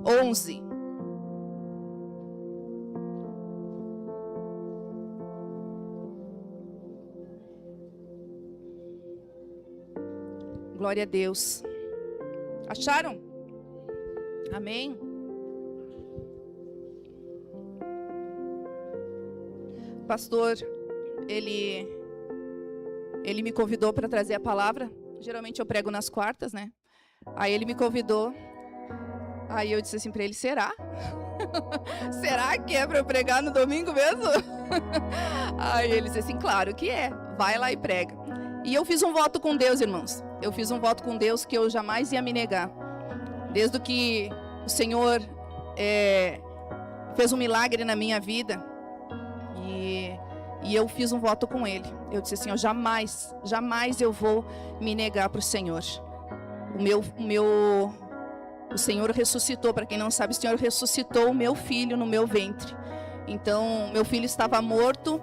11. Glória a Deus. Acharam? Amém? O pastor, ele me convidou para trazer a palavra. Geralmente eu prego nas quartas, né? Aí ele me convidou. Aí eu disse assim para ele, será? Será que é para eu pregar no domingo mesmo? Aí ele disse assim, claro que é. Vai lá e prega. E eu fiz um voto com Deus, irmãos. Eu fiz um voto com Deus que eu jamais ia me negar. Desde que o Senhor fez um milagre na minha vida. E eu fiz um voto com Ele. Eu disse assim, jamais eu vou me negar para o Senhor. O Senhor ressuscitou, para quem não sabe, o Senhor ressuscitou o meu filho no meu ventre. Então, meu filho estava morto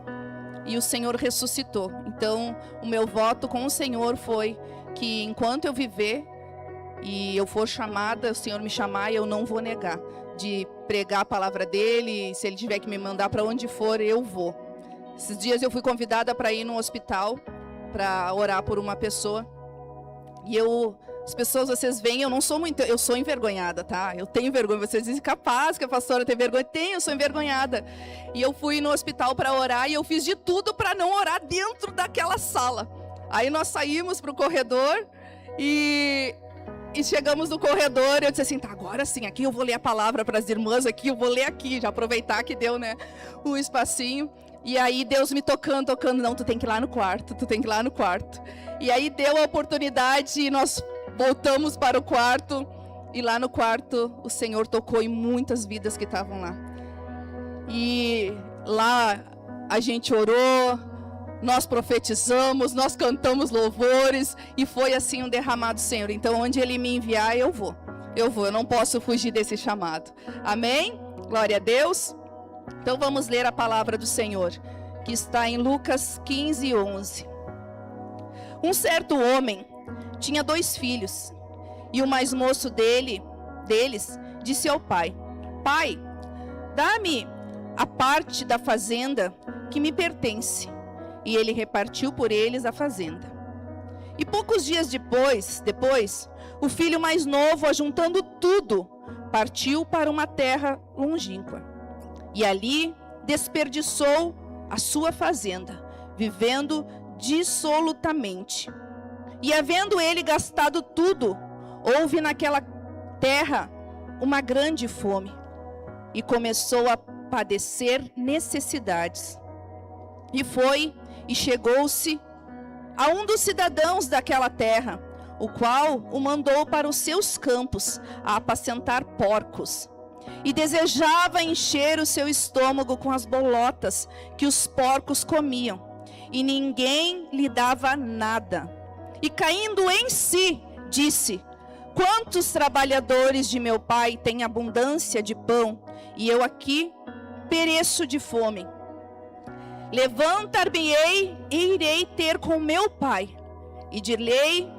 e o Senhor ressuscitou. Então, o meu voto com o Senhor foi que enquanto eu viver e eu for chamada, o Senhor me chamar, eu não vou negar de pregar a palavra dele. Se ele tiver que me mandar para onde for, eu vou. Esses dias eu fui convidada para ir no hospital para orar por uma pessoa. E as pessoas, vocês veem, eu sou envergonhada, tá? Eu tenho vergonha. Vocês dizem, capaz que a pastora tem vergonha. Eu sou envergonhada. E eu fui no hospital para orar e eu fiz de tudo para não orar dentro daquela sala. Aí nós saímos para o corredor e chegamos no corredor. Eu disse assim, tá, agora sim, aqui eu vou ler a palavra para as irmãs aqui, eu vou ler aqui, já aproveitar que deu, né, um espacinho. E aí Deus me tocando, não, tu tem que ir lá no quarto, E aí deu a oportunidade e nós voltamos para o quarto. E lá no quarto o Senhor tocou em muitas vidas que estavam lá. E lá a gente orou, nós profetizamos, nós cantamos louvores. E foi assim um derramado, Senhor. Então onde Ele me enviar, eu vou, eu não posso fugir desse chamado. Amém? Glória a Deus. Então vamos ler a palavra do Senhor, que está em Lucas 15, 11. Um certo homem tinha 2 filhos, e o mais moço deles disse ao pai, pai, dá-me a parte da fazenda que me pertence. E ele repartiu por eles a fazenda. E poucos dias depois, o filho mais novo, ajuntando tudo, partiu para uma terra longínqua. E ali desperdiçou a sua fazenda, vivendo dissolutamente. E havendo ele gastado tudo, houve naquela terra uma grande fome, e começou a padecer necessidades. E foi e chegou-se a um dos cidadãos daquela terra, o qual o mandou para os seus campos a apacentar porcos. E desejava encher o seu estômago com as bolotas que os porcos comiam, e ninguém lhe dava nada. E caindo em si, disse, quantos trabalhadores de meu pai têm abundância de pão, e eu aqui pereço de fome. Levantar-me-ei e irei ter com meu pai, e dir-lhe-ei,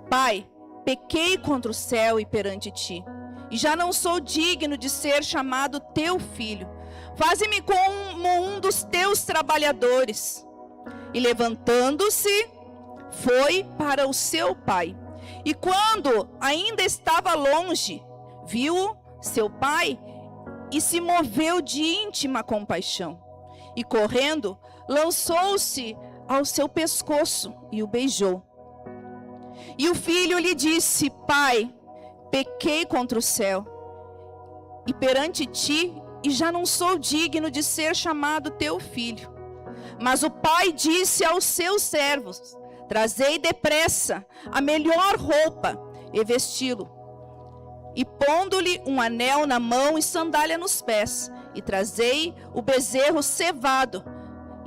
pai, pequei contra o céu e perante ti, e já não sou digno de ser chamado teu filho. Faze-me como um dos teus trabalhadores. E levantando-se, foi para o seu pai. E quando ainda estava longe, viu seu pai e se moveu de íntima compaixão. E correndo, lançou-se ao seu pescoço e o beijou. E o filho lhe disse, pai, pequei contra o céu e perante ti, e já não sou digno de ser chamado teu filho. Mas o pai disse aos seus servos, trazei depressa a melhor roupa e vesti-lo, e pondo-lhe um anel na mão e sandália nos pés, e trazei o bezerro cevado,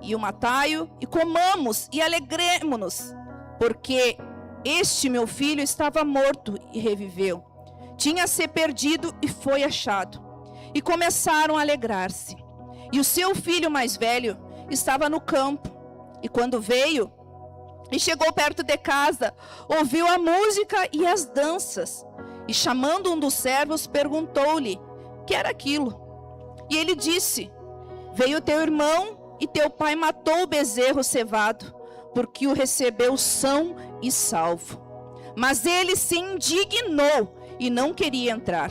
e o matai-o, e comamos e alegremo-nos, porque este meu filho estava morto e reviveu, tinha-se perdido e foi achado. E começaram a alegrar-se. E o seu filho mais velho estava no campo, e quando veio e chegou perto de casa, ouviu a música e as danças. E chamando um dos servos, perguntou-lhe: que era aquilo? E ele disse: veio teu irmão e teu pai matou o bezerro cevado, porque o recebeu são e salvo. Mas ele se indignou e não queria entrar.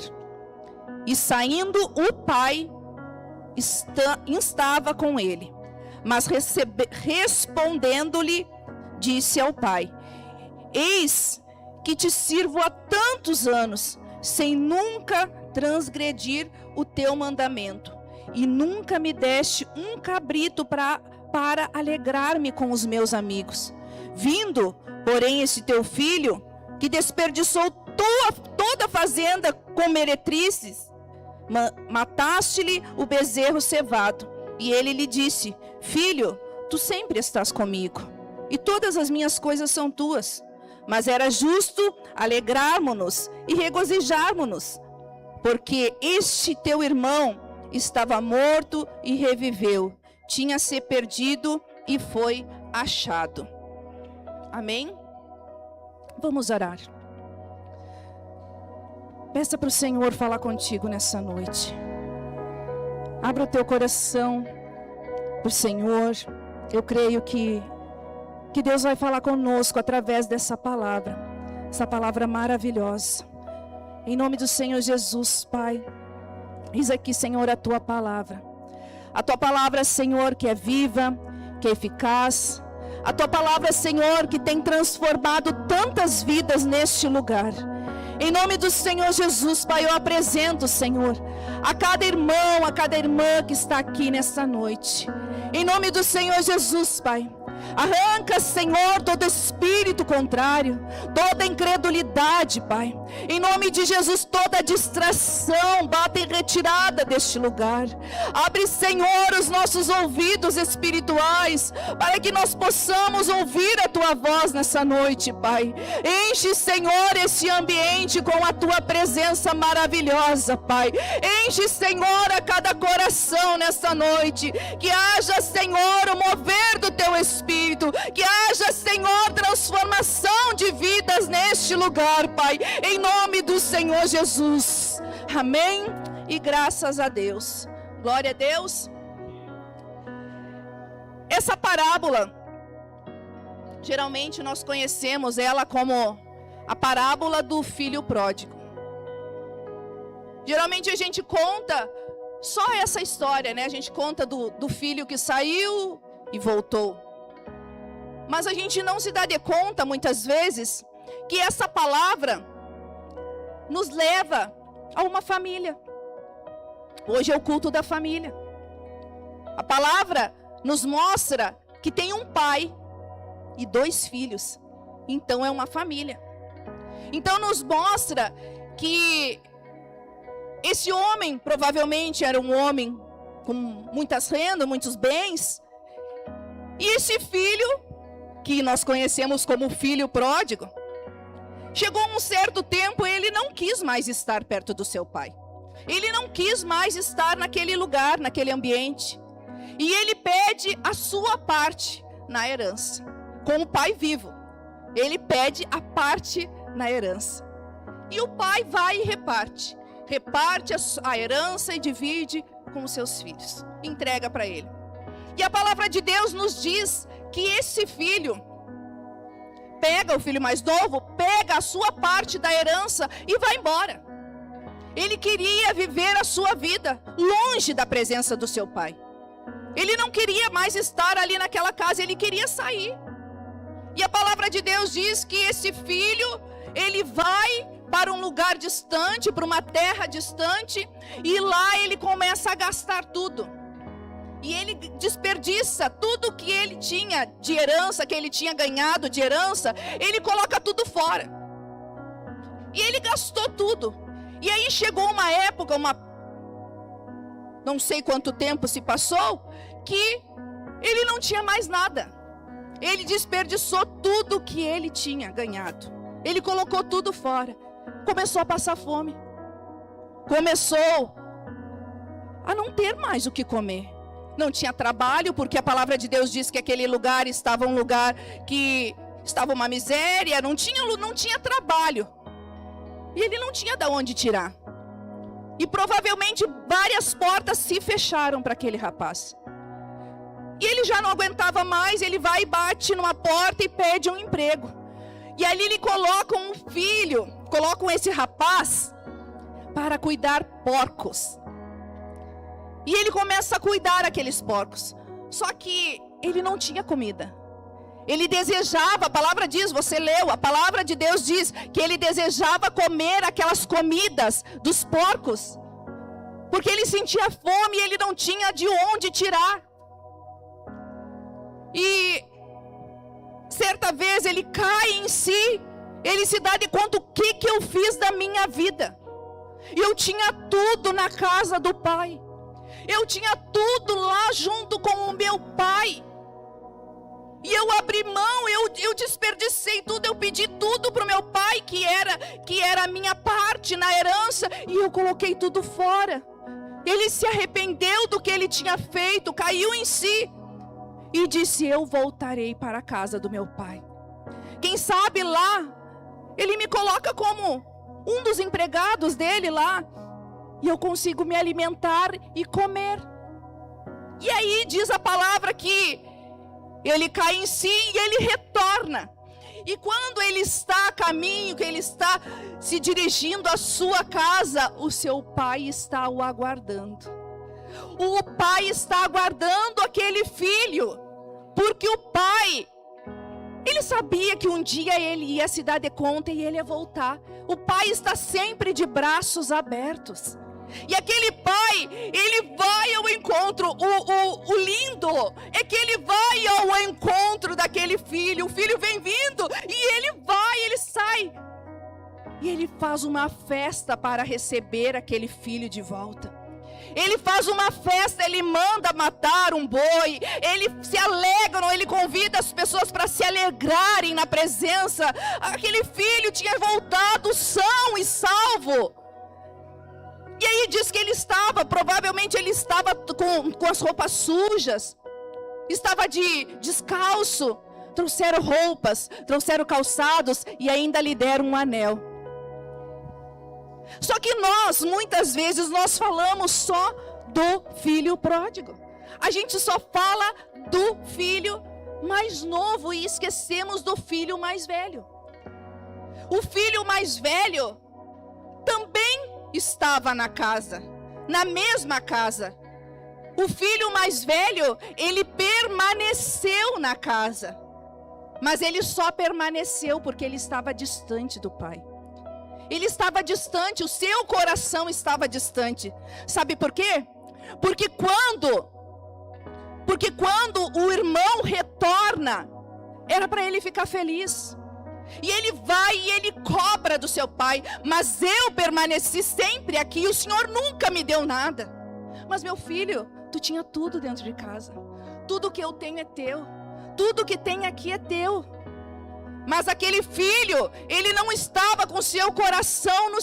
E saindo o pai estava com ele. Mas respondendo-lhe, disse ao pai: eis que te sirvo há tantos anos, sem nunca transgredir o teu mandamento, e nunca me deste um cabrito para alegrar-me com os meus amigos. Vindo, porém, esse teu filho, que desperdiçou toda a fazenda com meretrizes, mataste-lhe o bezerro cevado. E ele lhe disse: filho, tu sempre estás comigo, e todas as minhas coisas são tuas. Mas era justo alegrarmos-nos e regozijarmos-nos, porque este teu irmão estava morto e reviveu, tinha se perdido e foi achado. Amém? Vamos orar. Peça para o Senhor falar contigo nessa noite. Abra o teu coração para o Senhor. Eu creio que Deus vai falar conosco através dessa palavra. Essa palavra maravilhosa. Em nome do Senhor Jesus, Pai. Eis aqui, Senhor, a tua palavra. A tua palavra, Senhor, que é viva, que é eficaz. A tua palavra, Senhor, que tem transformado tantas vidas neste lugar. Em nome do Senhor Jesus, Pai, eu apresento, Senhor, a cada irmão, a cada irmã que está aqui nessa noite. Em nome do Senhor Jesus, Pai. Arranca, Senhor, todo espírito contrário, toda incredulidade, Pai. Em nome de Jesus, toda distração, bata em retirada deste lugar. Abre, Senhor, os nossos ouvidos espirituais, para que nós possamos ouvir a Tua voz nessa noite, Pai. Enche, Senhor, esse ambiente com a Tua presença maravilhosa, Pai. Enche, Senhor, a cada coração nessa noite. Que haja, Senhor, o mover do Teu Espírito. Que haja, Senhor, transformação de vidas neste lugar, Pai, em nome do Senhor Jesus. Amém e graças a Deus. Glória a Deus. Essa parábola, geralmente nós conhecemos ela como a parábola do filho pródigo. Geralmente a gente conta só essa história, né? A gente conta do filho que saiu e voltou. Mas a gente não se dá de conta, muitas vezes, que essa palavra nos leva a uma família. Hoje é o culto da família. A palavra nos mostra que tem um pai e 2 filhos. Então é uma família. Então nos mostra que esse homem provavelmente era um homem com muitas rendas, muitos bens. E esse filho, que nós conhecemos como filho pródigo, chegou um certo tempo, ele não quis mais estar perto do seu pai. Ele não quis mais estar naquele lugar, naquele ambiente. E ele pede a sua parte na herança. Com o pai vivo, ele pede a parte na herança. E o pai vai e reparte. Reparte a herança e divide com os seus filhos. Entrega para ele. E a palavra de Deus nos diz que esse filho pega, o filho mais novo, pega a sua parte da herança e vai embora. Ele queria viver a sua vida longe da presença do seu pai. Ele não queria mais estar ali naquela casa, ele queria sair. E a palavra de Deus diz que esse filho, ele vai para um lugar distante, para uma terra distante, e lá ele começa a gastar tudo. E ele desperdiça tudo que ele tinha de herança, que ele tinha ganhado de herança, ele coloca tudo fora. E ele gastou tudo. E aí chegou uma época, não sei quanto tempo se passou, que ele não tinha mais nada. Ele desperdiçou tudo que ele tinha ganhado. Ele colocou tudo fora. Começou a passar fome. Começou a não ter mais o que comer. Não tinha trabalho, porque a palavra de Deus diz que aquele lugar estava um lugar que estava uma miséria, não tinha trabalho. E ele não tinha de onde tirar. E provavelmente várias portas se fecharam para aquele rapaz. E ele já não aguentava mais, ele vai e bate numa porta e pede um emprego. E ali ele colocam um filho, colocam esse rapaz para cuidar porcos. E ele começa a cuidar aqueles porcos. Só que ele não tinha comida. Ele desejava, a palavra diz, você leu, a palavra de Deus diz que ele desejava comer aquelas comidas dos porcos. Porque ele sentia fome e ele não tinha de onde tirar. E certa vez ele cai em si, ele se dá de conta o que eu fiz da minha vida. Eu tinha tudo na casa do pai. Eu tinha tudo lá junto com o meu pai. E eu abri mão, eu desperdicei tudo, eu pedi tudo para o meu pai, que era a minha parte na herança, e eu coloquei tudo fora. Ele se arrependeu do que ele tinha feito, caiu em si, e disse, eu voltarei para a casa do meu pai. Quem sabe lá, ele me coloca como um dos empregados dele lá, e eu consigo me alimentar e comer. E aí diz a palavra que ele cai em si e ele retorna. E quando ele está a caminho, que ele está se dirigindo à sua casa, o seu pai está o aguardando. O pai está aguardando aquele filho, porque o pai, ele sabia que um dia ele ia se dar de conta e ele ia voltar. O pai está sempre de braços abertos. E aquele pai, ele vai ao encontro. O lindo é que ele vai ao encontro daquele filho. O filho vem vindo e ele vai, ele sai. E ele faz uma festa para receber aquele filho de volta. Ele faz uma festa, ele manda matar um boi. Ele se alegra, ele convida as pessoas para se alegrarem na presença. Aquele filho tinha voltado são e salvo. E aí diz que ele estava, provavelmente ele estava com as roupas sujas, estava descalço, trouxeram roupas, trouxeram calçados e ainda lhe deram um anel. Só que nós, muitas vezes, nós falamos só do filho pródigo. A gente só fala do filho mais novo e esquecemos do filho mais velho. O filho mais velho também estava na casa, na mesma casa. O filho mais velho, ele permaneceu na casa, mas ele só permaneceu porque ele estava distante do pai. Ele estava distante, o seu coração estava distante. Sabe por quê? Porque quando o irmão retorna, era para ele ficar feliz. E ele vai e ele cobra do seu pai, mas eu permaneci sempre aqui, o Senhor nunca me deu nada. Mas meu filho, tu tinha tudo dentro de casa. Tudo que eu tenho é teu. Tudo que tem aqui é teu. Mas aquele filho, ele não estava com seu coração no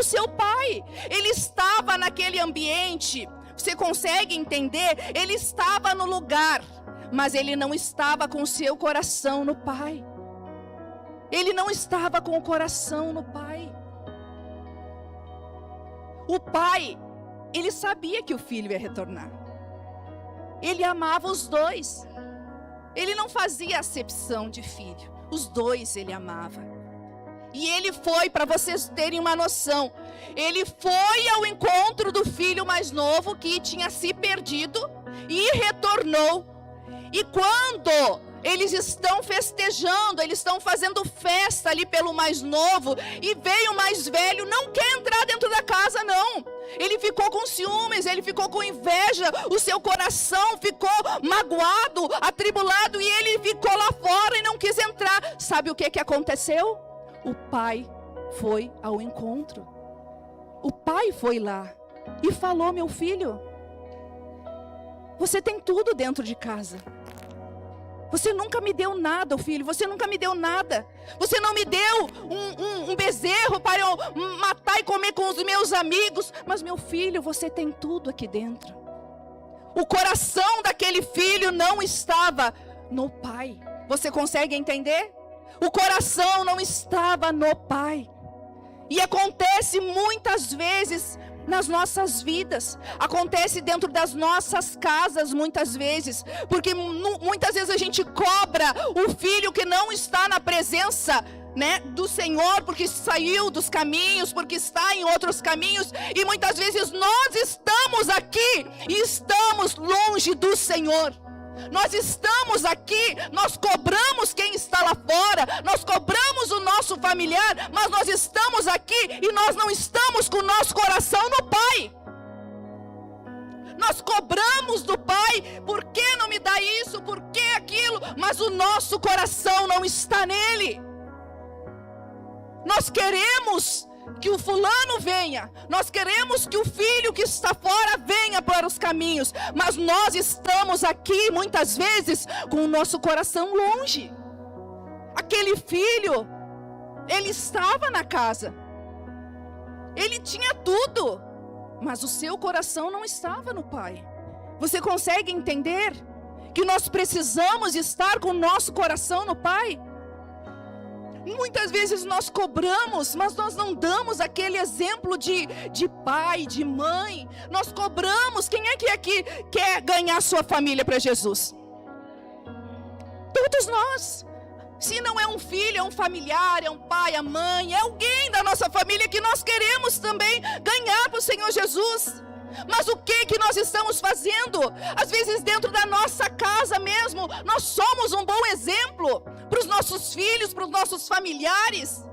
seu pai. Ele estava naquele ambiente. Você consegue entender? Ele estava no lugar, mas ele não estava com seu coração no pai. Ele não estava com o coração no pai. O pai, ele sabia que o filho ia retornar. Ele amava os dois. Ele não fazia acepção de filho. Os dois ele amava. E ele foi, para vocês terem uma noção, ele foi ao encontro do filho mais novo que tinha se perdido e retornou. E quando eles estão festejando, eles estão fazendo festa ali pelo mais novo, e veio o mais velho, não quer entrar dentro da casa não. Ele ficou com ciúmes, ele ficou com inveja, o seu coração ficou magoado, atribulado, e ele ficou lá fora e não quis entrar. Sabe o que aconteceu? O pai foi ao encontro. O pai foi lá e falou: meu filho, você tem tudo dentro de casa. Você nunca me deu nada, filho. Você nunca me deu nada. Você não me deu um bezerro para eu matar e comer com os meus amigos. Mas, meu filho, você tem tudo aqui dentro. O coração daquele filho não estava no pai. Você consegue entender? O coração não estava no pai. E acontece muitas vezes nas nossas vidas, acontece dentro das nossas casas muitas vezes, porque muitas vezes a gente cobra o filho que não está na presença, né, do Senhor, porque saiu dos caminhos, porque está em outros caminhos, e muitas vezes nós estamos aqui e estamos longe do Senhor. Nós estamos aqui, nós cobramos quem está lá fora, nós cobramos o nosso familiar, mas nós estamos aqui e nós não estamos com o nosso coração no Pai. Nós cobramos do Pai, por que não me dá isso, por que aquilo, mas o nosso coração não está nele. Nós queremos que o fulano venha, nós queremos que o filho que está fora venha para os caminhos, mas nós estamos aqui muitas vezes com o nosso coração longe. Aquele filho, ele estava na casa, ele tinha tudo, mas o seu coração não estava no Pai. Você consegue entender que nós precisamos estar com o nosso coração no Pai? Muitas vezes nós cobramos, mas nós não damos aquele exemplo de pai, de mãe. Nós cobramos. Quem é que aqui quer ganhar sua família para Jesus? Todos nós. Se não é um filho, é um familiar, é um pai, a mãe, é alguém da nossa família que nós queremos também ganhar para o Senhor Jesus. Mas o que nós estamos fazendo? Às vezes dentro da nossa casa mesmo, nós somos um bom exemplo para os nossos filhos, para os nossos familiares.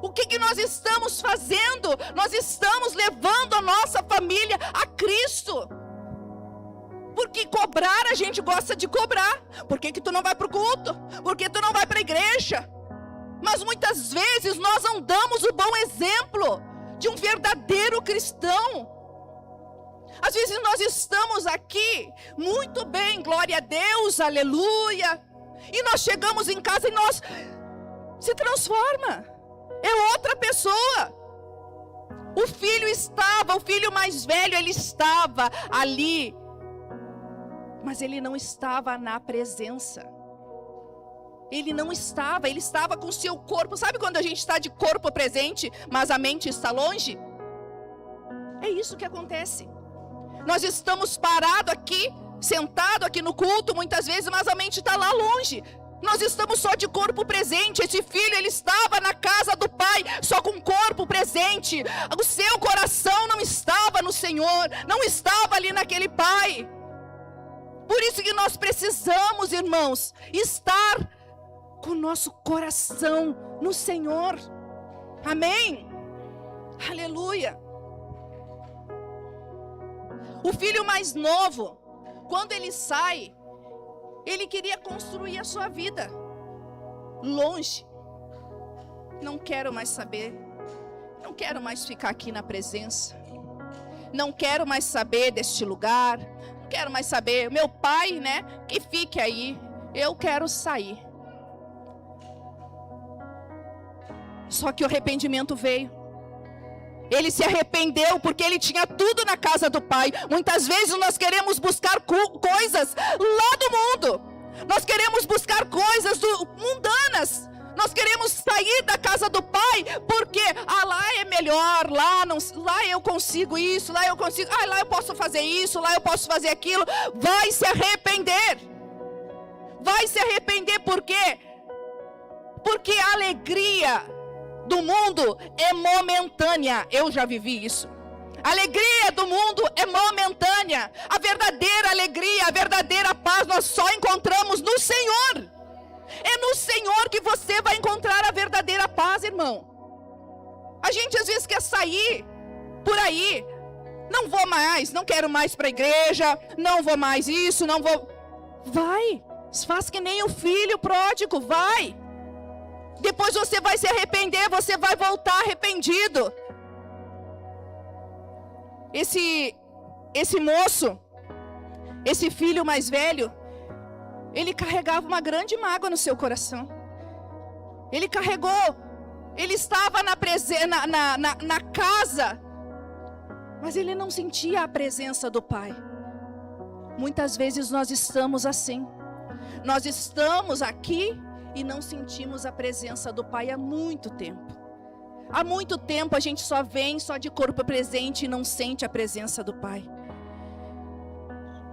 O que nós estamos fazendo? Nós estamos levando a nossa família a Cristo. Porque cobrar, a gente gosta de cobrar. Por que tu não vai para o culto? Por que tu não vai para a igreja? Mas muitas vezes nós não damos o bom exemplo de um verdadeiro cristão. Às vezes nós estamos aqui, muito bem, glória a Deus, aleluia. E nós chegamos em casa e nós se transforma. É outra pessoa. O filho mais velho, ele estava ali. Mas ele não estava na presença. Ele não estava, ele estava com o seu corpo. Sabe quando a gente está de corpo presente, mas a mente está longe? É isso que acontece. Nós estamos parados aqui, sentados aqui no culto, muitas vezes, mas a mente está lá longe. Nós estamos só de corpo presente. Esse filho, ele estava na casa do Pai, só com o corpo presente. O seu coração não estava no Senhor, não estava ali naquele Pai. Por isso que nós precisamos, irmãos, estar com o nosso coração no Senhor. Amém? Aleluia. O filho mais novo, quando ele sai, ele queria construir a sua vida longe. Não quero mais saber, não quero mais ficar aqui na presença, não quero mais saber deste lugar, não quero mais saber, meu pai, né, que fique aí, eu quero sair. Só que o arrependimento veio. Ele se arrependeu porque ele tinha tudo na casa do Pai. Muitas vezes nós queremos buscar coisas lá do mundo. Nós queremos buscar coisas mundanas. Nós queremos sair da casa do Pai porque lá é melhor, lá eu consigo isso, lá eu consigo, lá eu posso fazer isso, lá eu posso fazer aquilo. Vai se arrepender. Vai se arrepender por quê? Porque a alegria do mundo é momentânea. Eu já vivi isso. A alegria do mundo é momentânea. A verdadeira alegria, a verdadeira paz nós só encontramos no Senhor. É no Senhor que você vai encontrar a verdadeira paz, irmão. A gente às vezes quer sair por aí. Não vou mais, não quero mais para a igreja, não vou mais isso, não vou. Vai, faz que nem o filho pródigo, vai. Depois você vai se arrepender, você vai voltar arrependido. Esse moço, esse filho mais velho, ele carregava uma grande mágoa no seu coração. Ele carregou, ele estava na casa, mas ele não sentia a presença do Pai. Muitas vezes nós estamos assim. Nós estamos aqui e não sentimos a presença do Pai há muito tempo. Há muito tempo a gente só vem, só de corpo presente e não sente a presença do Pai.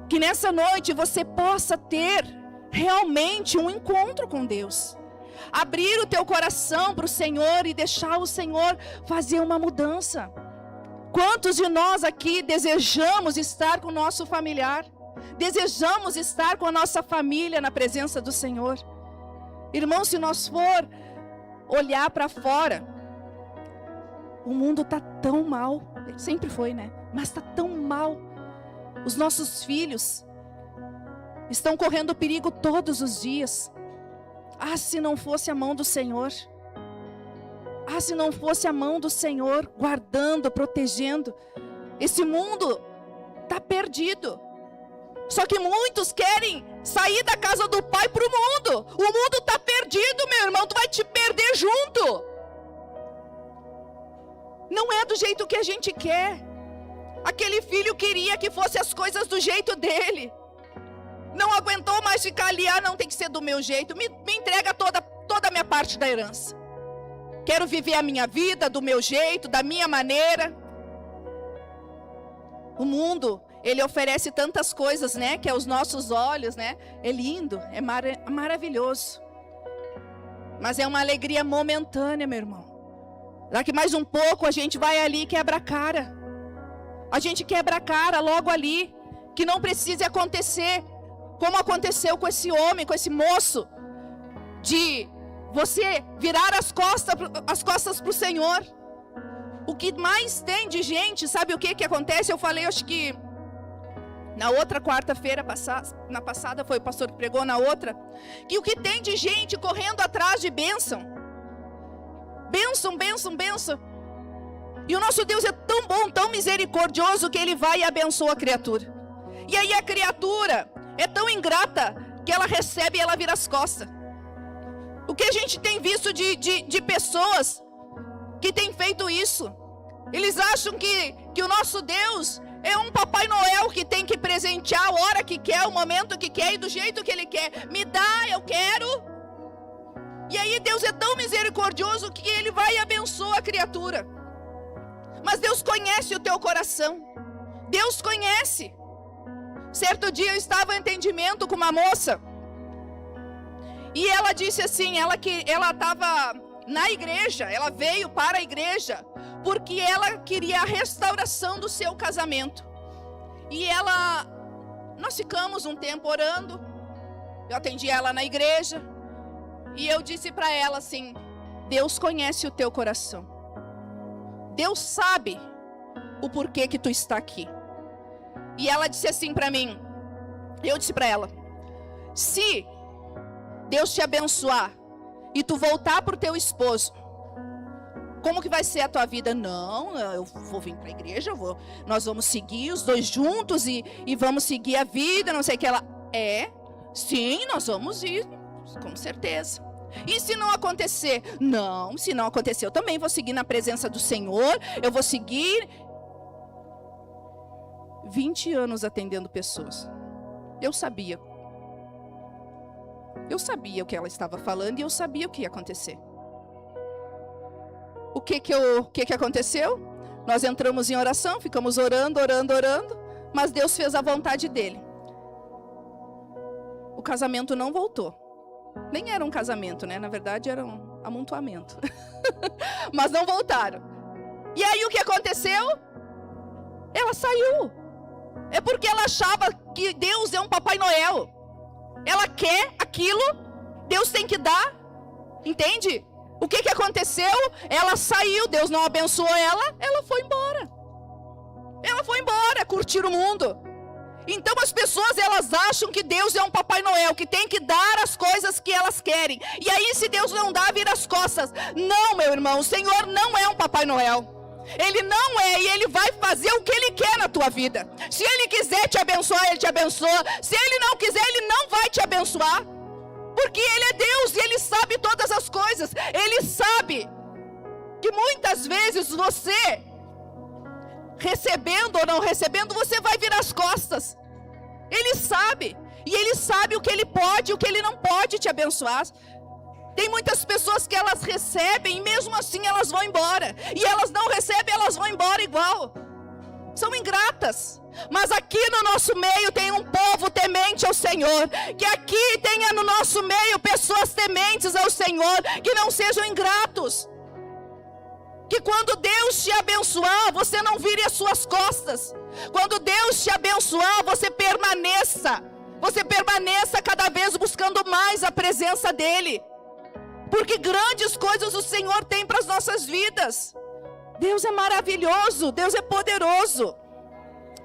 Que nessa noite você possa ter realmente um encontro com Deus. Abrir o teu coração para o Senhor e deixar o Senhor fazer uma mudança. Quantos de nós aqui desejamos estar com o nosso familiar? Desejamos estar com a nossa família na presença do Senhor? Irmão, se nós for olhar para fora, o mundo está tão mal. Sempre foi, né? Mas está tão mal. Os nossos filhos estão correndo perigo todos os dias. Ah, se não fosse a mão do Senhor. Ah, se não fosse a mão do Senhor guardando, protegendo. Esse mundo está perdido. Só que muitos querem sair da casa do Pai para o mundo. O mundo está perdido, meu irmão. Tu vai te perder junto. Não é do jeito que a gente quer. Aquele filho queria que fosse as coisas do jeito dele. Não aguentou mais ficar ali. Ah, não, tem que ser do meu jeito. Me entrega toda a minha parte da herança. Quero viver a minha vida do meu jeito, da minha maneira. O mundo, ele oferece tantas coisas, né? Que aos nossos olhos, né? É lindo, é maravilhoso. Mas é uma alegria momentânea, meu irmão. Daqui mais um pouco a gente vai ali e quebra a cara. A gente quebra a cara logo ali. Que não precise acontecer. Como aconteceu com esse homem, com esse moço. De você virar as costas para o Senhor. O que mais tem de gente, sabe o que acontece? Eu falei, acho que na outra quarta-feira na passada, foi o pastor que pregou na outra. Que o que tem de gente correndo atrás de bênção. Bênção, bênção, bênção. E o nosso Deus é tão bom, tão misericordioso, que Ele vai e abençoa a criatura. E aí a criatura é tão ingrata que ela recebe e ela vira as costas. O que a gente tem visto de pessoas que têm feito isso? Eles acham que o nosso Deus é um Papai Noel que tem que presentear a hora que quer, o momento que quer e do jeito que Ele quer. Me dá, eu quero. E aí Deus é tão misericordioso que Ele vai e abençoa a criatura. Mas Deus conhece o teu coração. Deus conhece. Certo dia eu estava em atendimento com uma moça. E ela disse assim, ela estava na igreja, ela veio para a igreja, porque ela queria a restauração do seu casamento. E nós ficamos um tempo orando, eu atendi ela na igreja, e eu disse para ela assim, Deus conhece o teu coração. Deus sabe o porquê que tu está aqui. E ela disse assim para mim, eu disse para ela, se Deus te abençoar e tu voltar para o teu esposo, como que vai ser a tua vida? Não, eu vou vir para a igreja, nós vamos seguir os dois juntos e vamos seguir a vida, não sei o que. Ela, sim, nós vamos ir, com certeza. E se não acontecer? Não, se não acontecer, eu também vou seguir na presença do Senhor, eu vou seguir. 20 anos atendendo pessoas. Eu sabia o que ela estava falando e eu sabia o que ia acontecer. O que aconteceu? Nós entramos em oração, ficamos orando, mas Deus fez a vontade dele. O casamento não voltou. Nem era um casamento, né? Na verdade era um amontoamento. Mas não voltaram. E aí o que aconteceu? Ela saiu. É porque ela achava que Deus é um Papai Noel. Ela quer aquilo, Deus tem que dar. Entende? O que aconteceu? Ela saiu, Deus não abençoou ela foi embora. Ela foi embora, curtir o mundo. Então as pessoas, elas acham que Deus é um Papai Noel, que tem que dar as coisas que elas querem. E aí se Deus não dá, vira as costas. Não, meu irmão, o Senhor não é um Papai Noel. Ele não é, e Ele vai fazer o que Ele quer na tua vida. Se Ele quiser te abençoar, Ele te abençoa. Se Ele não quiser, Ele não vai te abençoar. Porque Ele é Deus e Ele sabe todas as coisas. Ele sabe que muitas vezes você, recebendo ou não recebendo, você vai virar as costas. Ele sabe. E Ele sabe o que Ele pode e o que Ele não pode te abençoar. Tem muitas pessoas que elas recebem e mesmo assim elas vão embora. E elas não recebem, elas vão embora igual. São ingratas. Mas aqui no nosso meio tem um povo temente ao Senhor. Que aqui tenha no nosso meio pessoas tementes ao Senhor, que não sejam ingratos. Que quando Deus te abençoar, você não vire as suas costas. Quando Deus te abençoar, você permaneça. Você permaneça cada vez buscando mais a presença dEle. Porque grandes coisas o Senhor tem para as nossas vidas. Deus é maravilhoso, Deus é poderoso.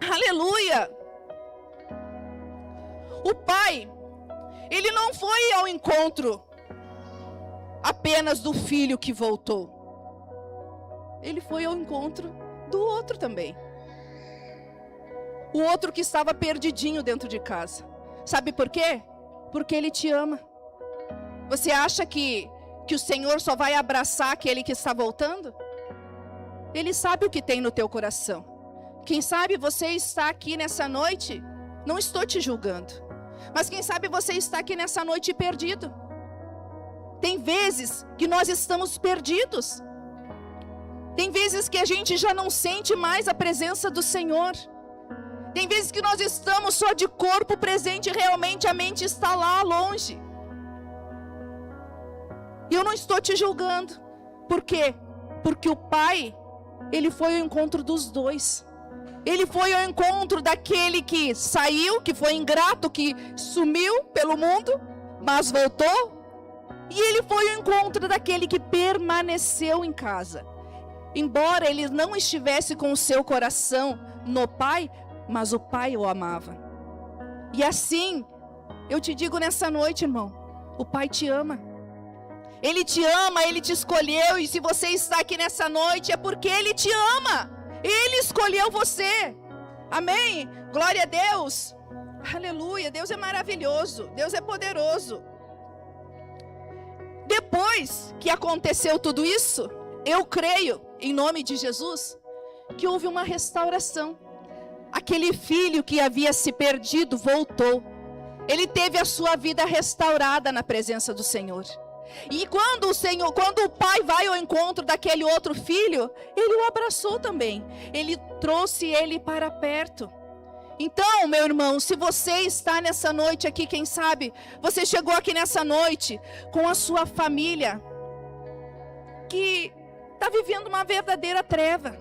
Aleluia. O pai, ele não foi ao encontro apenas do filho que voltou. Ele foi ao encontro do outro também. O outro que estava perdidinho dentro de casa. Sabe por quê? Porque Ele te ama. Você acha que o Senhor só vai abraçar aquele que está voltando? Ele sabe o que tem no teu coração. Quem sabe você está aqui nessa noite, não estou te julgando, mas quem sabe você está aqui nessa noite perdido. Tem vezes que nós estamos perdidos. Tem vezes que a gente já não sente mais a presença do Senhor. Tem vezes que nós estamos só de corpo presente e realmente a mente está lá longe. E eu não estou te julgando. Por quê? Porque o Pai, Ele foi ao encontro dos dois. Ele foi ao encontro daquele que saiu, que foi ingrato, que sumiu pelo mundo, mas voltou. E Ele foi ao encontro daquele que permaneceu em casa. Embora ele não estivesse com o seu coração no Pai, mas o Pai o amava. E assim, eu te digo nessa noite, irmão, o Pai te ama. Ele te ama, Ele te escolheu. E se você está aqui nessa noite, é porque Ele te ama. Ele escolheu você. Amém? Glória a Deus. Aleluia. Deus é maravilhoso. Deus é poderoso. Depois que aconteceu tudo isso, eu creio, em nome de Jesus, que houve uma restauração. Aquele filho que havia se perdido voltou. Ele teve a sua vida restaurada na presença do Senhor. E quando o pai vai ao encontro daquele outro filho, ele o abraçou também. Ele trouxe ele para perto. Então, meu irmão, se você está nessa noite aqui, quem sabe, você chegou aqui nessa noite com a sua família, que está vivendo uma verdadeira treva.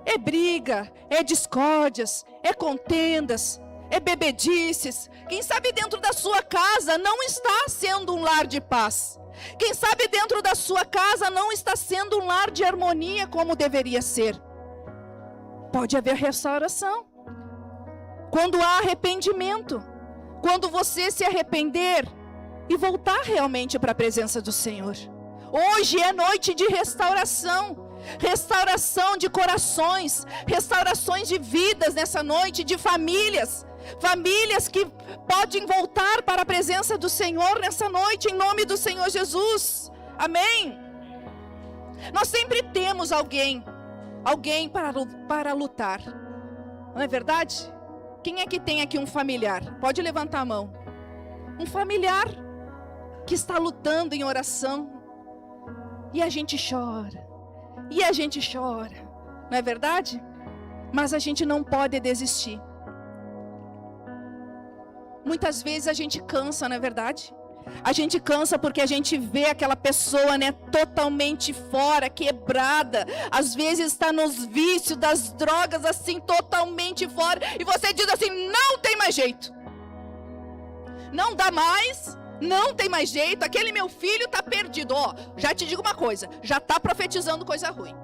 É briga, é discórdias, é contendas, é bebedices. Quem sabe dentro da sua casa não está sendo um lar de paz. Quem sabe dentro da sua casa não está sendo um lar de harmonia como deveria ser. Pode haver restauração. Quando há arrependimento. Quando você se arrepender e voltar realmente para a presença do Senhor. Hoje é noite de restauração. Restauração de corações. Restaurações de vidas nessa noite, de famílias. Famílias que podem voltar para a presença do Senhor nessa noite, em nome do Senhor Jesus. Amém? Nós sempre temos alguém para lutar. Não é verdade? Quem é que tem aqui um familiar? Pode levantar a mão. Um familiar que está lutando em oração. E a gente chora. E a gente chora. Não é verdade? Mas a gente não pode desistir. Muitas vezes a gente cansa, não é verdade? A gente cansa porque a gente vê aquela pessoa, né, totalmente fora, quebrada. Às vezes está nos vícios das drogas, assim, totalmente fora. E você diz assim, não tem mais jeito. Não dá mais, não tem mais jeito. Aquele meu filho está perdido. Ó, já te digo uma coisa, já está profetizando coisa ruim.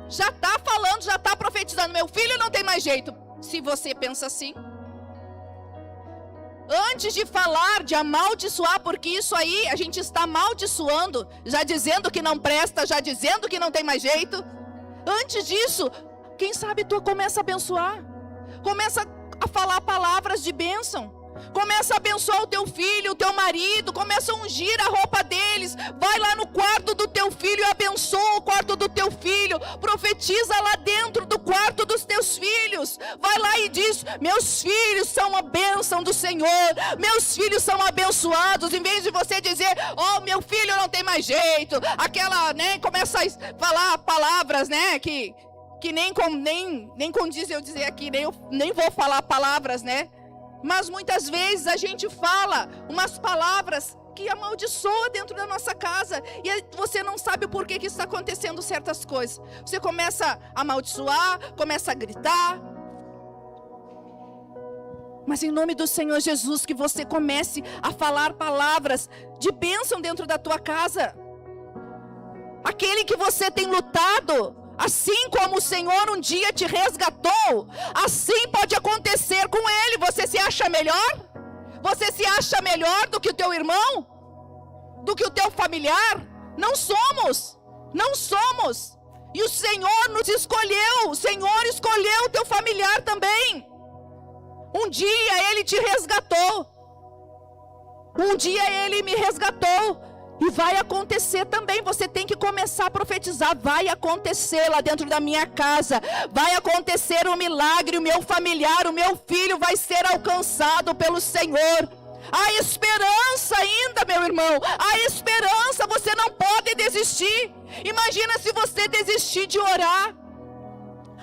Já está falando, já está profetizando. Meu filho não tem mais jeito. Se você pensa assim... Antes de falar, de amaldiçoar, porque isso aí a gente está amaldiçoando, já dizendo que não presta, já dizendo que não tem mais jeito. Antes disso, quem sabe tu começa a abençoar. Começa a falar palavras de bênção. Começa a abençoar o teu filho, o teu marido. Começa a ungir a roupa deles. Vai lá no quarto do teu filho e abençoa o quarto do teu filho. Profetiza lá dentro do quarto dos teus teus filhos. Vai lá e diz: meus filhos são uma bênção do Senhor, meus filhos são abençoados. Em vez de você dizer: oh, meu filho não tem mais jeito, aquela, né, começa a falar palavras, né, que nem condiz eu dizer aqui, nem vou falar palavras, né? Mas muitas vezes a gente fala umas palavras que amaldiçoa dentro da nossa casa, e você não sabe o porquê que está acontecendo certas coisas. Você começa a amaldiçoar, começa a gritar. Mas em nome do Senhor Jesus, que você comece a falar palavras de bênção dentro da tua casa. Aquele que você tem lutado, assim como o Senhor um dia te resgatou, assim pode acontecer com ele. Você se acha melhor? Você se acha melhor do que o teu irmão? Do que o teu familiar? Não somos. Não somos. E o Senhor nos escolheu. O Senhor escolheu o teu familiar também. Um dia ele te resgatou. Um dia ele me resgatou. E vai acontecer também. Você tem que começar a profetizar. Vai acontecer lá dentro da minha casa. Vai acontecer um milagre. O meu familiar, o meu filho vai ser alcançado pelo Senhor. Há esperança ainda, meu irmão. Há esperança. Você não pode desistir. Imagina se você desistir de orar.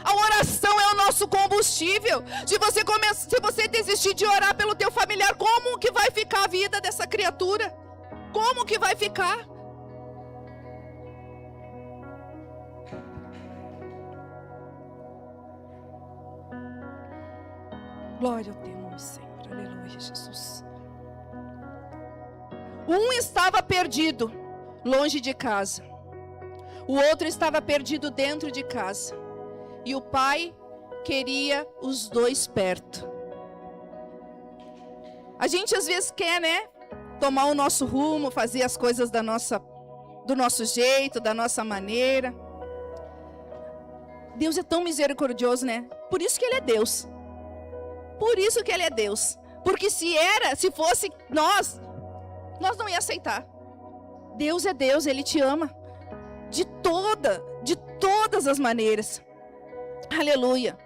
A oração é o nosso combustível. Se você desistir de orar pelo teu familiar, como que vai ficar a vida dessa criatura? Como que vai ficar? Glória ao teu nome, Senhor. Aleluia, Jesus. Um estava perdido longe de casa. O outro estava perdido dentro de casa. E o pai queria os dois perto. A gente às vezes quer, né, tomar o nosso rumo, fazer as coisas do nosso jeito, da nossa maneira. Deus é tão misericordioso, né? Por isso que Ele é Deus. Por isso que Ele é Deus. Porque se fosse nós não ia aceitar. Deus é Deus, Ele te ama. De todas as maneiras. Aleluia.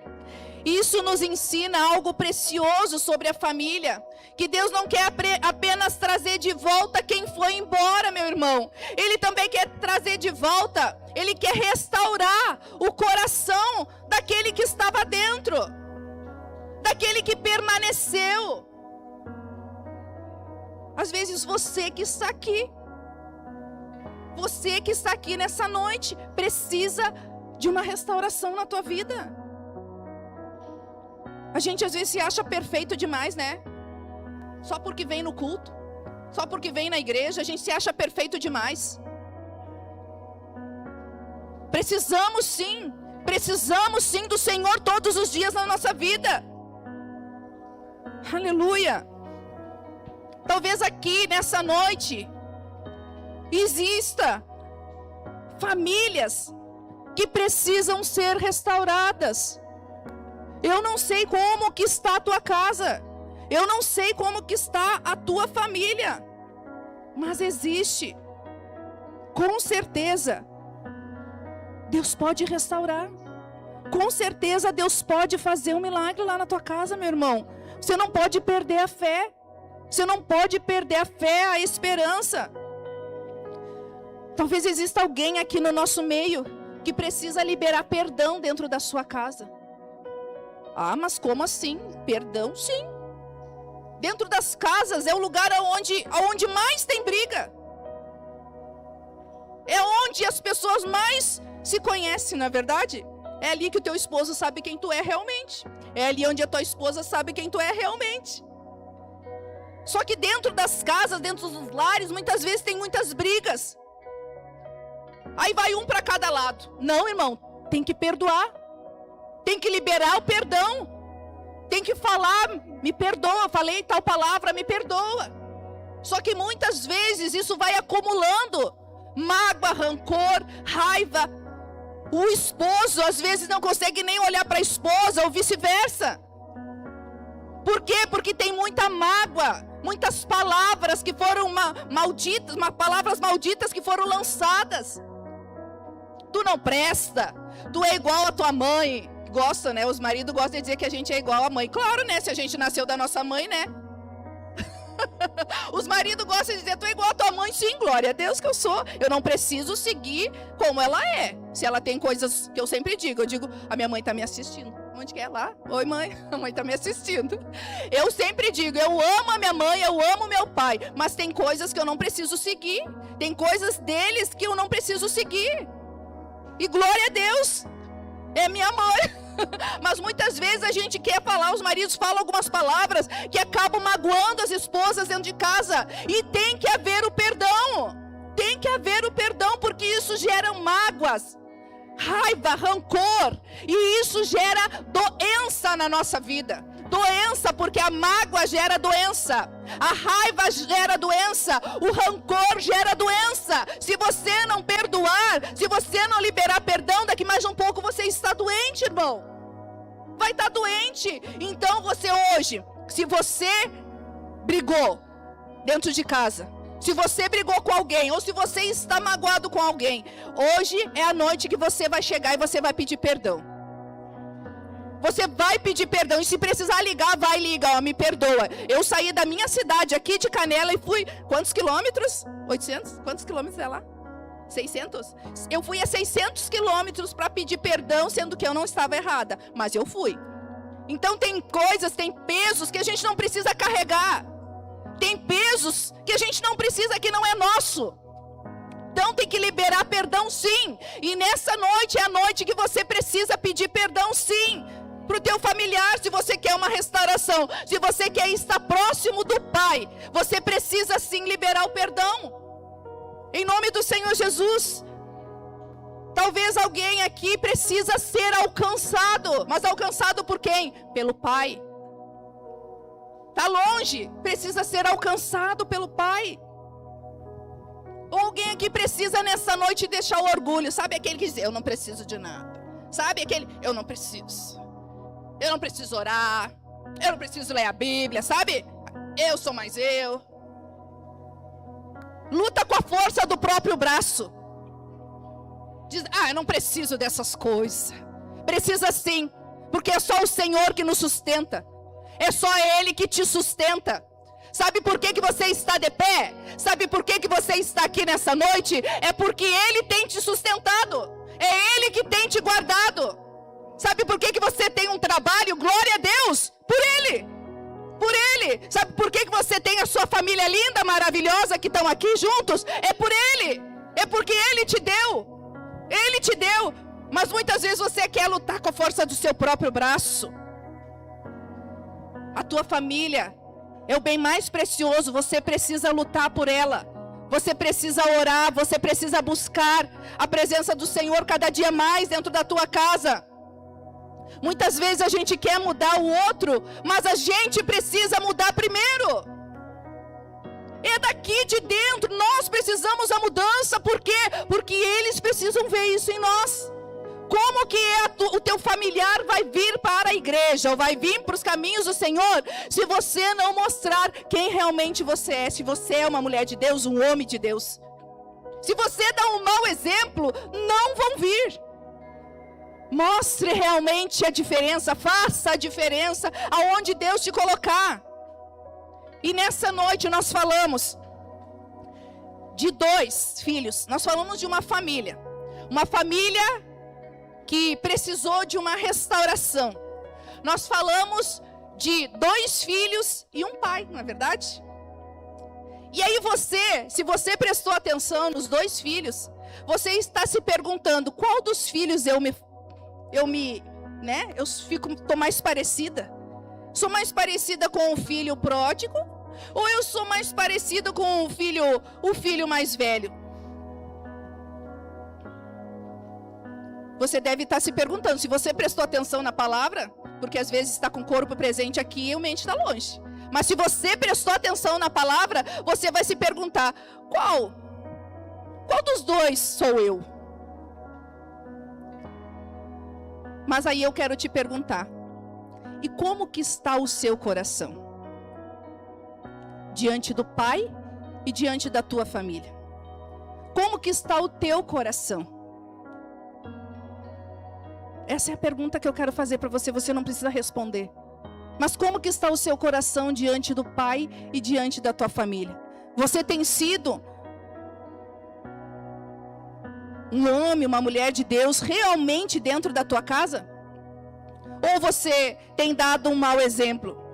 Isso nos ensina algo precioso sobre a família. Que Deus não quer apenas trazer de volta quem foi embora, meu irmão. Ele também quer trazer de volta. Ele quer restaurar o coração daquele que estava dentro. Daquele que permaneceu. Às vezes você que está aqui. Você que está aqui nessa noite precisa de uma restauração na tua vida. A gente às vezes se acha perfeito demais, né? Só porque vem no culto, só porque vem na igreja, a gente se acha perfeito demais. Precisamos sim do Senhor todos os dias na nossa vida. Aleluia. Talvez aqui nessa noite exista famílias que precisam ser restauradas. Eu não sei como que está a tua casa. Eu não sei como que está a tua família. Mas existe. Com certeza. Deus pode restaurar. Com certeza Deus pode fazer um milagre lá na tua casa, meu irmão. Você não pode perder a fé. Você não pode perder a fé, a esperança. Talvez exista alguém aqui no nosso meio que precisa liberar perdão dentro da sua casa. Ah, mas como assim? Perdão, sim. Dentro das casas é o lugar onde mais tem briga. É onde as pessoas mais se conhecem, não é verdade? É ali que o teu esposo sabe quem tu é realmente. É ali onde a tua esposa sabe quem tu é realmente. Só que dentro das casas, dentro dos lares, muitas vezes tem muitas brigas. Aí vai um para cada lado. Não, irmão, tem que perdoar. Tem que liberar o perdão. Tem que falar, me perdoa, falei tal palavra, me perdoa. Só que muitas vezes isso vai acumulando. Mágoa, rancor, raiva. O esposo às vezes não consegue nem olhar para a esposa ou vice-versa. Por quê? Porque tem muita mágoa. Muitas palavras que foram malditas, palavras malditas que foram lançadas. Tu não presta, tu é igual a tua mãe, gostam, né? Os maridos gostam de dizer que a gente é igual à mãe. Claro, né? Se a gente nasceu da nossa mãe, né? Os maridos gostam de dizer, tu é igual a tua mãe. Sim, glória a Deus que eu sou. Eu não preciso seguir como ela é. Se ela tem coisas que eu sempre digo, eu digo, a minha mãe tá me assistindo. Onde que é? Lá? Oi, mãe. A mãe tá me assistindo. Eu sempre digo, eu amo a minha mãe, eu amo meu pai. Mas tem coisas que eu não preciso seguir. Tem coisas deles que eu não preciso seguir. E glória a Deus. É minha mãe. Mas muitas vezes a gente quer falar, os maridos falam algumas palavras que acabam magoando as esposas dentro de casa. E tem que haver o perdão. Tem que haver o perdão, porque isso gera mágoas, raiva, rancor. E isso gera doença na nossa vida. Doença, porque a mágoa gera doença. A raiva gera doença. O rancor gera doença. Se você não perdoar, se você não liberar perdão, daqui mais um pouco você está doente, irmão. Vai estar doente. Então você hoje, se você brigou dentro de casa, se você brigou com alguém, ou se você está magoado com alguém, hoje é a noite que você vai chegar e você vai pedir perdão. Você vai pedir perdão, e se precisar ligar, vai ligar, ó, me perdoa. Eu saí da minha cidade aqui de Canela e fui, quantos quilômetros? 800? Quantos quilômetros é lá? 600? Eu fui a 600 quilômetros para pedir perdão, sendo que eu não estava errada, mas eu fui. Então tem coisas, tem pesos que a gente não precisa carregar. Tem pesos que a gente não precisa, que não é nosso. Então tem que liberar perdão, sim. E nessa noite é a noite que você precisa pedir perdão, sim. Para o teu familiar, se você quer uma restauração, se você quer estar próximo do Pai, você precisa sim liberar o perdão. Em nome do Senhor Jesus. Talvez alguém aqui precisa ser alcançado. Mas alcançado por quem? Pelo Pai. Está longe, precisa ser alcançado pelo Pai. Ou alguém aqui precisa nessa noite deixar o orgulho. Sabe aquele que diz, eu não preciso de nada. Sabe aquele, eu não preciso. Eu não preciso orar. Eu não preciso ler a Bíblia, sabe? Eu sou mais eu. Luta com a força do próprio braço. Diz, eu não preciso dessas coisas. Precisa sim, porque é só o Senhor que nos sustenta. É só Ele que te sustenta. Sabe por que você está de pé? Sabe por que você está aqui nessa noite? É porque Ele tem te sustentado. É Ele que tem te guardado. Sabe por que você tem um trabalho? Glória a Deus, por Ele. Por Ele. Sabe por que você tem a sua família linda, maravilhosa, que estão aqui juntos? É por Ele. É porque Ele te deu. Ele te deu. Mas muitas vezes você quer lutar com a força do seu próprio braço. A tua família é o bem mais precioso. Você precisa lutar por ela. Você precisa orar. Você precisa buscar a presença do Senhor cada dia mais dentro da tua casa. Muitas vezes a gente quer mudar o outro, mas a gente precisa mudar primeiro. É daqui de dentro, nós precisamos a mudança. Por quê? Porque eles precisam ver isso em nós. Como que o teu familiar vai vir para a igreja, ou vai vir para os caminhos do Senhor, se você não mostrar quem realmente você é? Se você é uma mulher de Deus, um homem de Deus. Se você dá um mau exemplo, não vão vir. Mostre realmente a diferença, faça a diferença aonde Deus te colocar. E nessa noite nós falamos de 2 filhos, nós falamos de uma família que precisou de uma restauração. Nós falamos de 2 filhos e um pai, não é verdade? E aí você, se você prestou atenção nos 2 filhos, você está se perguntando, qual dos filhos tô mais parecida? Sou mais parecida com o filho pródigo? Ou eu sou mais parecida com o filho mais velho? Você deve estar se perguntando, se você prestou atenção na palavra, porque às vezes está com o corpo presente aqui e a mente está longe. Mas se você prestou atenção na palavra, você vai se perguntar, qual dos 2 sou eu? Mas aí eu quero te perguntar, e como que está o seu coração? Diante do Pai e diante da tua família. Como que está o teu coração? Essa é a pergunta que eu quero fazer para você. Você não precisa responder. Mas como que está o seu coração diante do Pai e diante da tua família? Você tem sido um homem, uma mulher de Deus realmente dentro da tua casa? Ou você tem dado um mau exemplo?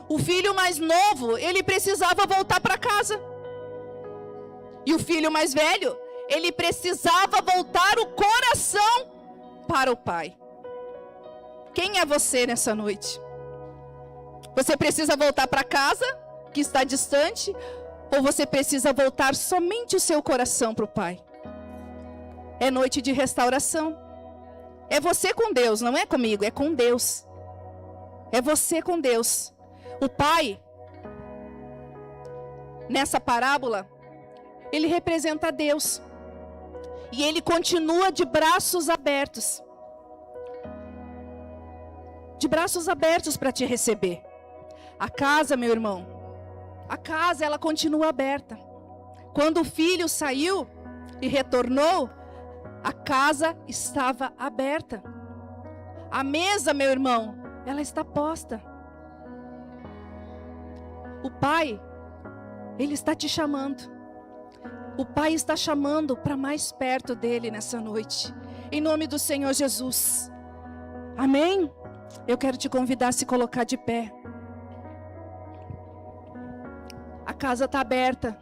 O filho mais novo, ele precisava voltar para casa. E o filho mais velho, ele precisava voltar o coração para o pai. Quem é você nessa noite? Você precisa voltar para casa, que está distante, ou você precisa voltar somente o seu coração para o pai? É noite de restauração. É você com Deus, não é comigo, é com Deus. É você com Deus. O pai, nessa parábola, ele representa Deus. E ele continua de braços abertos. De braços abertos para te receber. A casa, meu irmão, a casa ela continua aberta. Quando o filho saiu e retornou, a casa estava aberta. A mesa, meu irmão, ela está posta. O Pai, Ele está te chamando. O Pai está chamando para mais perto dEle nessa noite. Em nome do Senhor Jesus. Amém? Eu quero te convidar a se colocar de pé. A casa está aberta.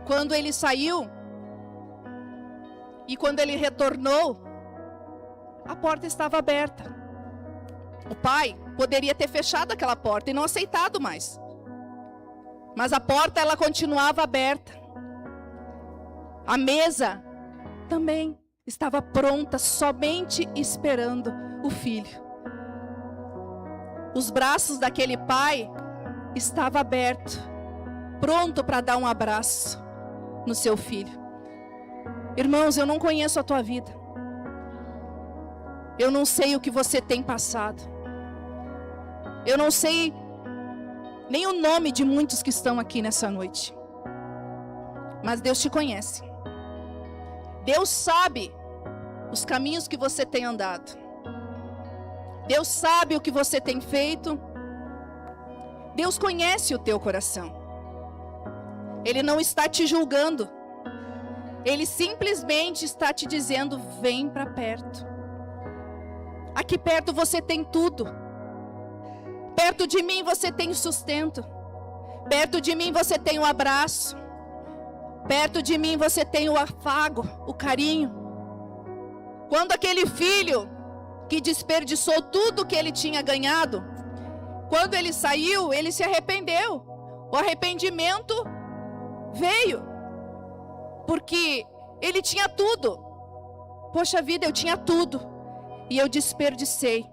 Quando ele saiu e quando ele retornou, a porta estava aberta. O pai poderia ter fechado aquela porta e não aceitado mais. Mas a porta ela continuava aberta. A mesa também estava pronta, somente esperando o filho. Os braços daquele pai estavam abertos, pronto para dar um abraço no seu filho. Irmãos, eu não conheço a tua vida. Eu não sei o que você tem passado. Eu não sei nem o nome de muitos que estão aqui nessa noite. Mas Deus te conhece. Deus sabe os caminhos que você tem andado. Deus sabe o que você tem feito. Deus conhece o teu coração. Ele não está te julgando. Ele simplesmente está te dizendo: vem para perto. Aqui perto você tem tudo. Perto de mim você tem sustento. Perto de mim você tem um abraço. Perto de mim você tem o afago, o carinho. Quando aquele filho que desperdiçou tudo que ele tinha ganhado, quando ele saiu, ele se arrependeu. O arrependimento veio, porque ele tinha tudo. Poxa vida, eu tinha tudo e eu desperdicei.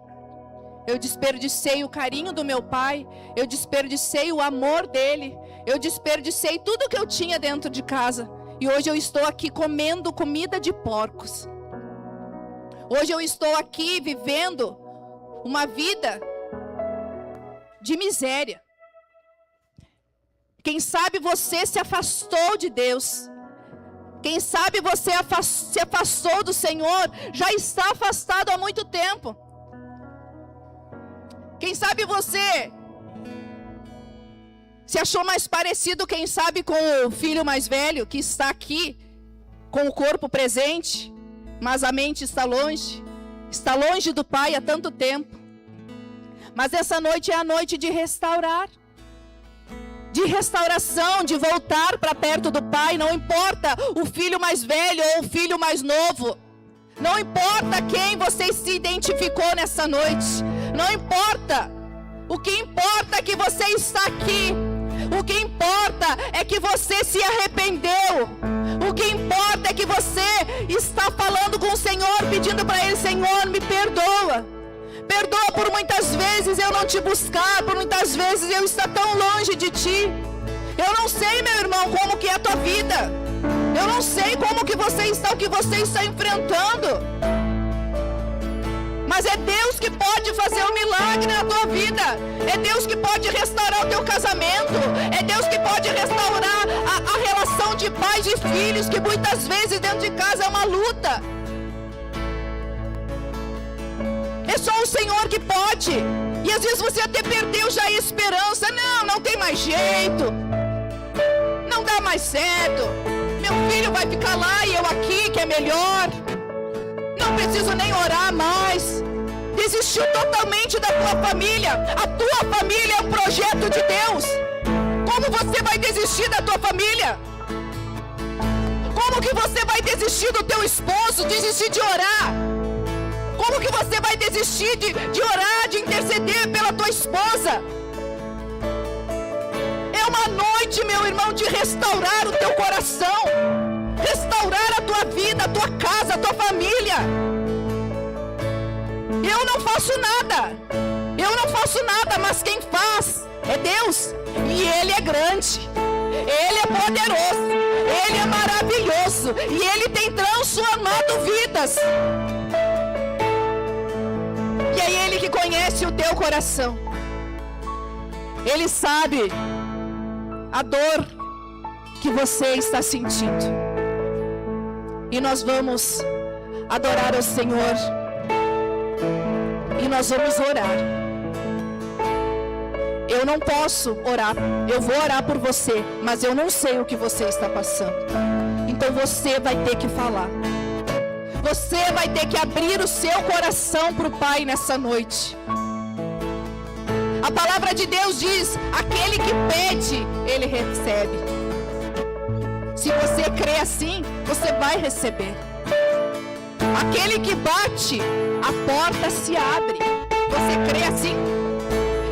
Eu desperdicei o carinho do meu pai, eu desperdicei o amor dele, eu desperdicei tudo que eu tinha dentro de casa. E hoje eu estou aqui comendo comida de porcos. Hoje eu estou aqui vivendo uma vida de miséria. Quem sabe você se afastou de Deus. Quem sabe você se afastou do Senhor, já está afastado há muito tempo. Quem sabe você se achou mais parecido, quem sabe, com o filho mais velho que está aqui, com o corpo presente, mas a mente está longe do Pai há tanto tempo. Mas essa noite é a noite de restaurar, de restauração, de voltar para perto do Pai. Não importa o filho mais velho ou o filho mais novo, não importa quem você se identificou nessa noite, não importa. O que importa é que você está aqui. O que importa é que você se arrependeu. O que importa é que você está falando com o Senhor, pedindo para Ele: Senhor, me perdoa. Perdoa por muitas vezes eu não te buscar, por muitas vezes eu estar tão longe de Ti. Eu não sei, meu irmão, como que é a tua vida. Eu não sei como que você está, o que você está enfrentando. Mas é Deus que pode fazer um milagre na tua vida. É Deus que pode restaurar o teu casamento. É Deus que pode restaurar a relação de pais e filhos, que muitas vezes dentro de casa é uma luta. só o Senhor que pode. E às vezes você até perdeu já a esperança. Não tem mais jeito. Não dá mais certo. Meu filho vai ficar lá e eu aqui, que é melhor. Não preciso nem orar mais. Desistiu totalmente da tua família. A tua família é um projeto de Deus. Como você vai desistir da tua família? Como que você vai desistir do teu esposo, desistir de orar? Como que você vai desistir de orar, de interceder pela tua esposa? É uma noite, meu irmão, de restaurar o teu coração, restaurar a tua vida, a tua casa, a tua família. Eu não faço nada, mas quem faz é Deus, e Ele é grande, Ele é poderoso, Ele é maravilhoso, e Ele tem transformado vidas. E é Ele que conhece o teu coração. Ele sabe a dor que você está sentindo. E nós vamos adorar ao Senhor. E nós vamos orar. Eu não posso orar. Eu vou orar por você, mas eu não sei o que você está passando. Então você vai ter que falar. Você vai ter que abrir o seu coração para o Pai nessa noite. A palavra de Deus diz: aquele que pede, Ele recebe. Se você crê assim, você vai receber. Aquele que bate, a porta se abre. Você crê assim?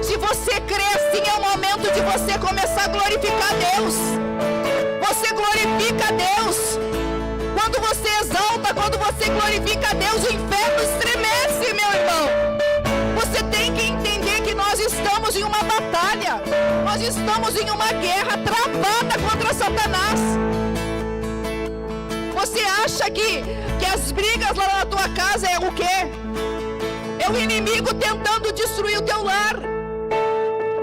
Se você crê assim, é o momento de você começar a glorificar Deus. Você glorifica Deus. Quando você exalta, quando você glorifica Deus, o inferno estremece, meu irmão. Você tem que entender que nós estamos em uma batalha. Nós estamos em uma guerra travada contra Satanás. Você acha que as brigas lá na tua casa é o quê? É o inimigo tentando destruir o teu lar.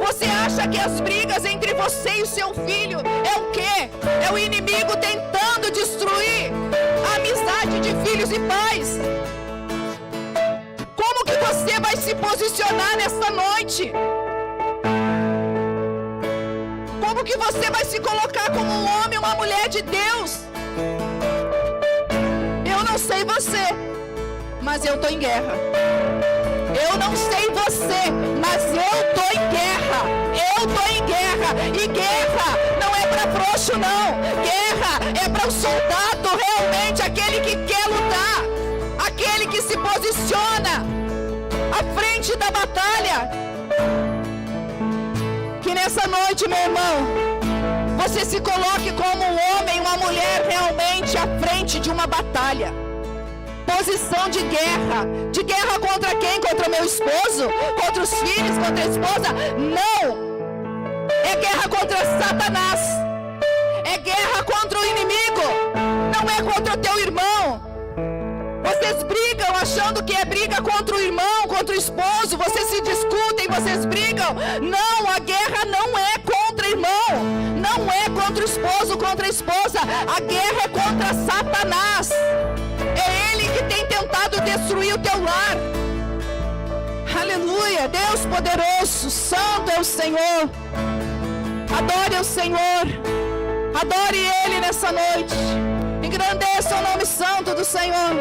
Você acha que as brigas entre você e o seu filho é o quê? É o inimigo tentando destruir a amizade de filhos e pais. Como que você vai se posicionar nesta noite? Como que você vai se colocar como um homem, uma mulher de Deus? Eu não sei você, mas eu estou em guerra. Eu não sei você, mas eu estou em guerra. Eu estou em guerra. E guerra não é para frouxo, não. Guerra é para o soldado realmente, aquele que quer lutar, aquele que se posiciona à frente da batalha. Que nessa noite, meu irmão, você se coloque como um homem, uma mulher realmente à frente de uma batalha. Posição de guerra. De guerra contra quem? Contra meu esposo? Contra os filhos? Contra a esposa? Não! É guerra contra Satanás. É guerra contra o inimigo. Não é contra o teu irmão. Vocês brigam achando que é briga contra o irmão, contra o esposo. Vocês se discutem, vocês brigam. Não, a guerra não é contra o irmão. Não é contra o esposo, contra a esposa. A guerra é contra Satanás. É ele que tem tentado destruir o teu lar. Aleluia, Deus poderoso, santo é o Senhor. Adore o Senhor. Adore Ele nessa noite. Engrandeça o nome santo do Senhor.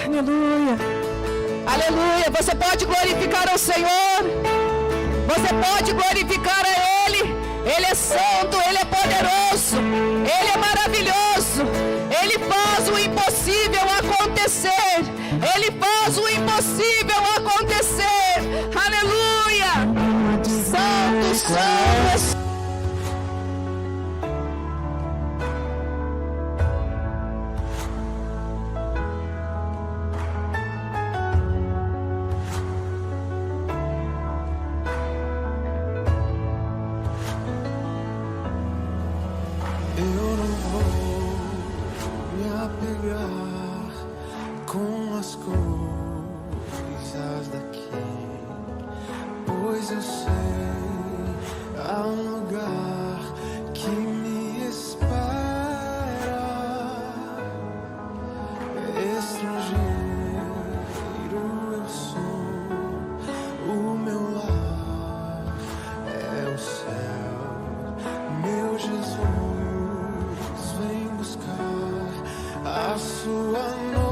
Aleluia. Aleluia. Você pode glorificar ao Senhor. Você pode glorificar a Ele. Ele é santo, Ele é poderoso, Ele é maravilhoso. Ele faz o impossível acontecer. Ele faz o impossível acontecer. Aleluia. Santo, santo. a sua noite.